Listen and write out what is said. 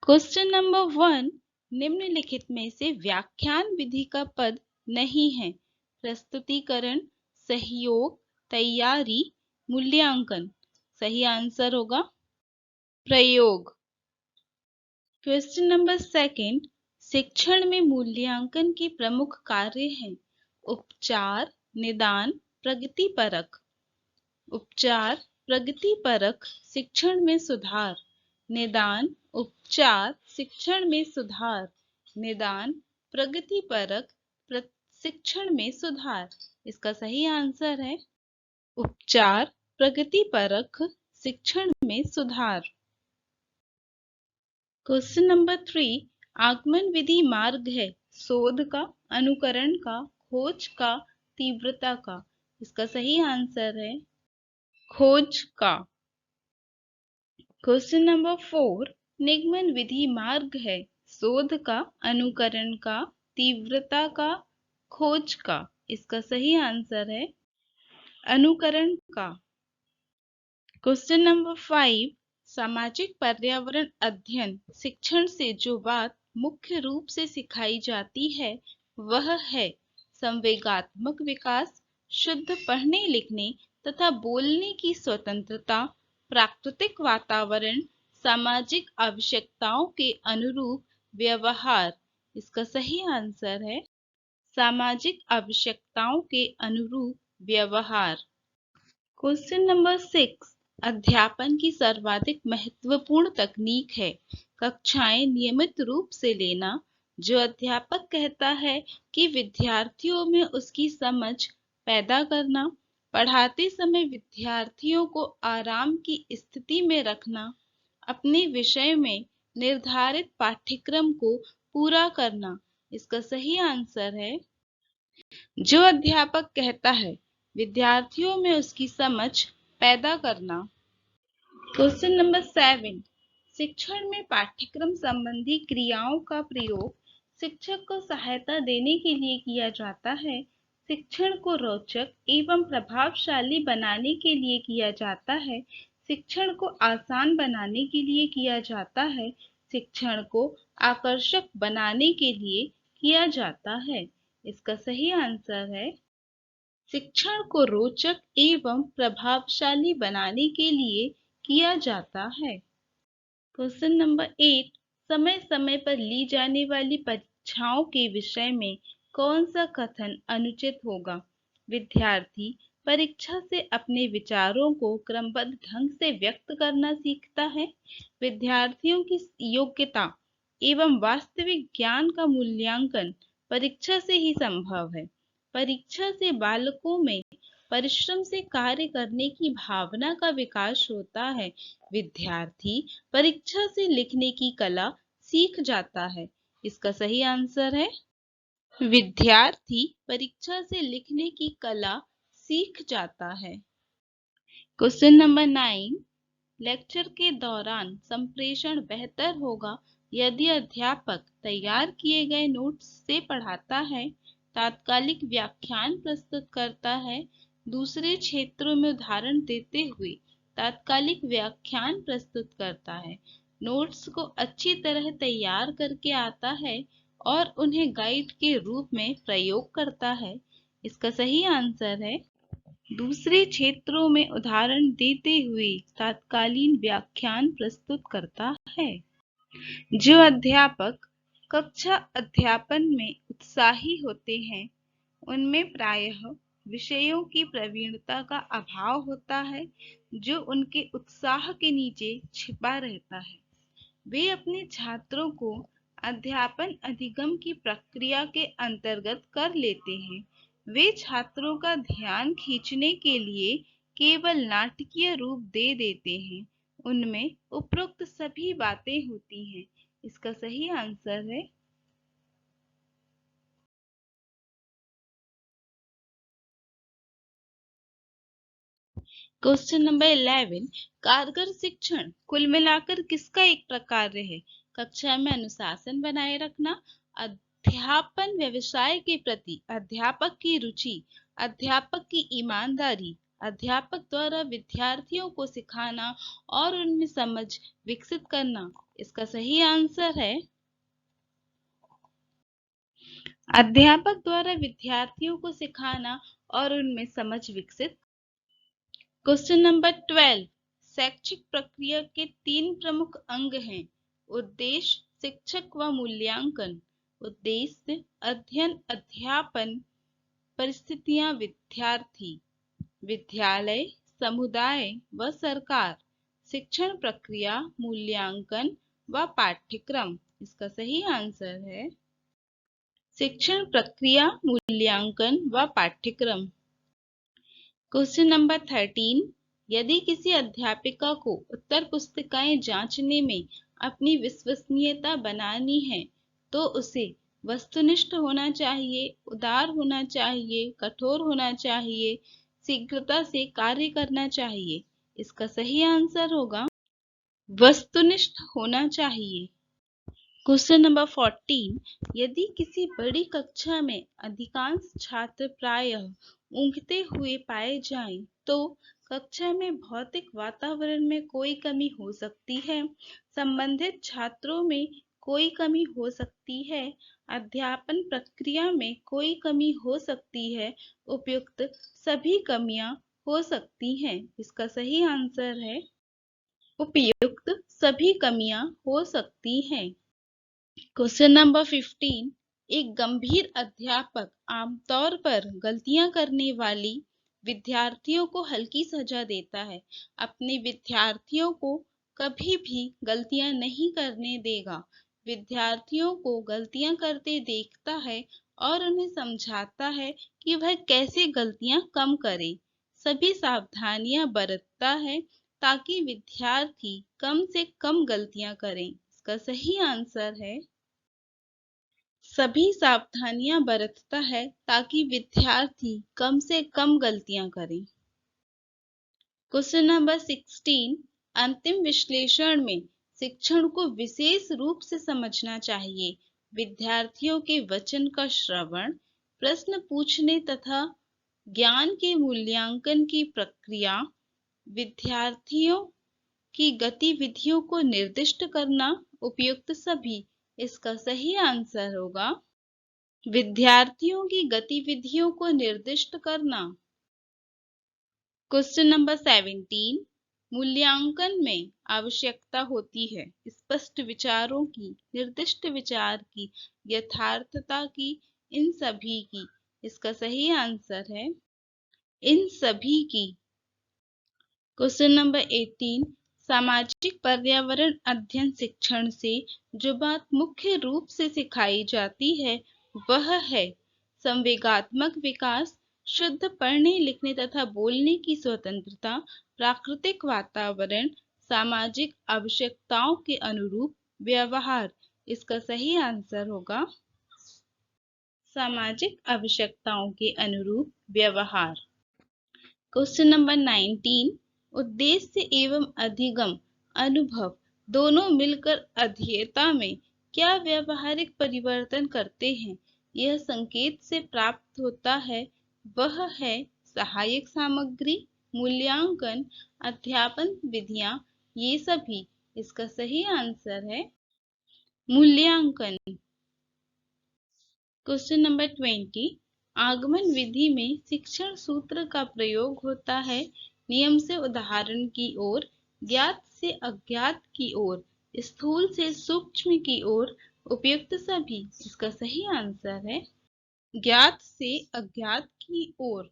Question number 1, निम्नलिखित में से व्याख्यान विधि का पद नहीं है। प्रस्तुतिकरण, सहयोग, तैयारी, मूल्यांकन। सही आंसर होगा प्रयोग। क्वेश्चन नंबर 2, शिक्षण में मूल्यांकन के प्रमुख कार्य हैं। उपचार, निदान, प्रगतिपरक। उपचार, प्रगतिपरक, शिक्षण में सुधार। निदान, उपचार, शिक्षण में सुधार। निदान, प्रगतिपरक, शिक्षण में सुधार। इसका सही आंसर है उपचार, प्रगतिपरक, शिक्षण में सुधार। क्वेश्चन नंबर 3, आगमन विधि मार्ग है शोध का, अनुकरण का, खोज का, तीव्रता का। इसका सही आंसर है खोज का। क्वेश्चन नंबर 4, निगमन विधि मार्ग है शोध का, अनुकरण का, तीव्रता का, खोज का। इसका सही आंसर है अनुकरण का। क्वेश्चन नंबर 5, सामाजिक पर्यावरण अध्ययन शिक्षण से जो बात मुख्य रूप से सिखाई जाती है वह है संवेगात्मक विकास, शुद्ध पढ़ने लिखने तथा बोलने की स्वतंत्रता, प्राकृतिक वातावरण, सामाजिक आवश्यकताओं के अनुरूप व्यवहार। इसका सही आंसर है सामाजिक आवश्यकताओं के अनुरूप व्यवहार। क्वेश्चन नंबर 6, अध्यापन की सर्वाधिक महत्वपूर्ण तकनीक है कक्षाएं नियमित रूप से लेना। जो अध्यापक कहता है कि विद्यार्थियों में उसकी समझ पैदा करना, पढ़ाते समय विद्यार्थियों को आराम की स्थिति में रखना, अपने विषय में निर्धारित पाठ्यक्रम को पूरा करना। इसका सही आंसर है जो अध्यापक कहता है विद्यार्थियों में उसकी समझ पैदा करना। क्वेश्चन नंबर 7, शिक्षण में पाठ्यक्रम संबंधी क्रियाओं का प्रयोग शिक्षक को सहायता देने के लिए किया जाता है। शिक्षण को रोचक एवं प्रभावशाली बनाने के लिए किया जाता है। शिक्षण को आसान बनाने के लिए किया जाता है। शिक्षण को आकर्षक बनाने के लिए किया जाता है। इसका सही आंसर है शिक्षण को रोचक एवं प्रभावशाली बनाने के लिए किया जाता है। क्वेश्चन नंबर 8, समय समय पर ली जाने वाली परीक्षाओं के विषय में कौन सा कथन अनुचित होगा? विद्यार्थी परीक्षा से अपने विचारों को क्रमबद्ध ढंग से व्यक्त करना सीखता है। विद्यार्थियों की योग्यता एवं वास्तविक ज्ञान का मूल्यांकन परीक्षा से ही संभव है। परीक्षा से बालकों में परिश्रम से कार्य करने की भावना का विकास होता है। विद्यार्थी परीक्षा से लिखने की कला सीख जाता है। इसका सही आंसर है विद्यार्थी परीक्षा से लिखने की कला सीख जाता है। क्वेश्चन नंबर 9, लेक्चर के दौरान संप्रेषण बेहतर होगा यदि अध्यापक तैयार किए गए नोट्स से पढ़ाता है, तात्कालिक व्याख्यान प्रस्तुत करता है, दूसरे क्षेत्रों में उदाहरण देते हुए तात्कालिक व्याख्यान प्रस्तुत करता है, नोट्स को अच्छी तरह तैयार करके आता है और उन्हें गाइड के रूप में प्रयोग करता है। इसका सही आंसर है दूसरे क्षेत्रों में उदाहरण देते हुए तात्कालीन व्याख्यान प्रस्तुत करता है। जो अध्यापक कक्षा अध्यापन में उत्साही होते हैं उनमें प्रायः विषयों की प्रवीणता का अभाव होता है जो उनके उत्साह के नीचे छिपा रहता है। वे अपने छात्रों को अध्यापन अधिगम की प्रक्रिया के अंतर्गत कर लेते हैं। वे छात्रों का ध्यान खींचने के लिए केवल नाटकीय रूप दे देते हैं। उनमें उपरोक्त सभी बातें होती हैं। इसका सही आंसर है क्वेश्चन नंबर 11, कारगर शिक्षण कुल मिलाकर किसका एक प्रकार है? कक्षा में अनुशासन बनाए रखना, अध्यापन व्यवसाय के प्रति अध्यापक की रुचि, अध्यापक की ईमानदारी, अध्यापक द्वारा विद्यार्थियों को सिखाना और उनमें समझ विकसित करना। इसका सही आंसर है अध्यापक द्वारा विद्यार्थियों को सिखाना और उनमें समझ विकसित। Question number 12। शैक्षिक प्रक्रिया के 3 प्रमुख अंग हैं। उद्देश्य, शिक्षक व मूल्यांकन। उद्देश्य अध्ययन, अध्यापन, परिस्थितियां, विद्यार्थी, विद्यालय, समुदाय व सरकार। शिक्षण प्रक्रिया, मूल्यांकन व पाठ्यक्रम। इसका सही आंसर है शिक्षण प्रक्रिया, मूल्यांकन व पाठ्यक्रम। Question number 13। यदि किसी अध्यापिका को उत्तर पुस्तिकाएं जांचने में अपनी विश्वसनीयता बनानी है तो उसे वस्तुनिष्ठ होना चाहिए, उदार होना चाहिए, कठोर होना चाहिए, शीघ्रता से कार्य करना चाहिए। इसका सही आंसर होगा वस्तुनिष्ठ होना चाहिए। Question number 14। यदि किसी बड़ी कक्षा में अधिकांश छात्र प्रायः ऊँघते हुए पाए जाएं, तो कक्षा में भौतिक वातावरण में कोई कमी हो सकती है, संबंधित छात्रों में कोई कमी हो सकती है, अध्यापन प्रक्रिया में कोई कमी हो सकती है, उपयुक्त सभी कमियां हो सकती हैं। इसका सही आंसर है उपयुक्त सभी कमियां हो सकती हैं। Question number 15। एक गंभीर अध्यापक आमतौर पर गलतियां करने वाली विद्यार्थियों को हल्की सजा देता है। अपने विद्यार्थियों को कभी भी गलतियां नहीं करने देगा। विद्यार्थियों को गलतियां करते देखता है और उन्हें समझाता है कि वह कैसे गलतियां कम करे। सभी सावधानियां बरतता है ताकि विद्यार्थी कम से कम गलतियां करें। इसका सही आंसर है सभी सावधानियां बरतता है ताकि विद्यार्थी कम से कम गलतियां करें। Question number 16। अंतिम विश्लेषण में शिक्षण को विशेष रूप से समझना चाहिए। विद्यार्थियों के वचन का श्रवण, प्रश्न पूछने तथा ज्ञान के मूल्यांकन की प्रक्रिया, विद्यार्थियों की गतिविधियों को निर्दिष्ट करना, उपयुक्त सभी। इसका सही आंसर होगा विद्यार्थियों की गतिविधियों को निर्दिष्ट करना। Question number 17। मूल्यांकन में आवश्यकता होती है स्पष्ट विचारों की, निर्दिष्ट विचार की, यथार्थता की, इन सभी की। इसका सही आंसर है इन सभी की। Question number 18। सामाजिक पर्यावरण अध्ययन शिक्षण से जो बात मुख्य रूप से सिखाई जाती है वह है संवेगात्मक विकास, शुद्ध पढ़ने लिखने तथा बोलने की स्वतंत्रता, प्राकृतिक वातावरण, सामाजिक आवश्यकताओं के अनुरूप व्यवहार। इसका सही आंसर होगा सामाजिक आवश्यकताओं के अनुरूप व्यवहार। Question number 19। उद्देश्य एवं अधिगम अनुभव दोनों मिलकर अध्येता में क्या व्यावहारिक परिवर्तन करते हैं, यह संकेत से प्राप्त होता है। वह है सहायक सामग्री, मूल्यांकन, अध्यापन विधियां, ये सभी। इसका सही आंसर है मूल्यांकन। Question number 20। आगमन विधि में शिक्षण सूत्र का प्रयोग होता है नियम से उदाहरण की ओर, ज्ञात से अज्ञात की ओर, स्थूल से सूक्ष्म की ओर, उपयुक्त सभी। इसका सही आंसर है ज्ञात से अज्ञात की ओर।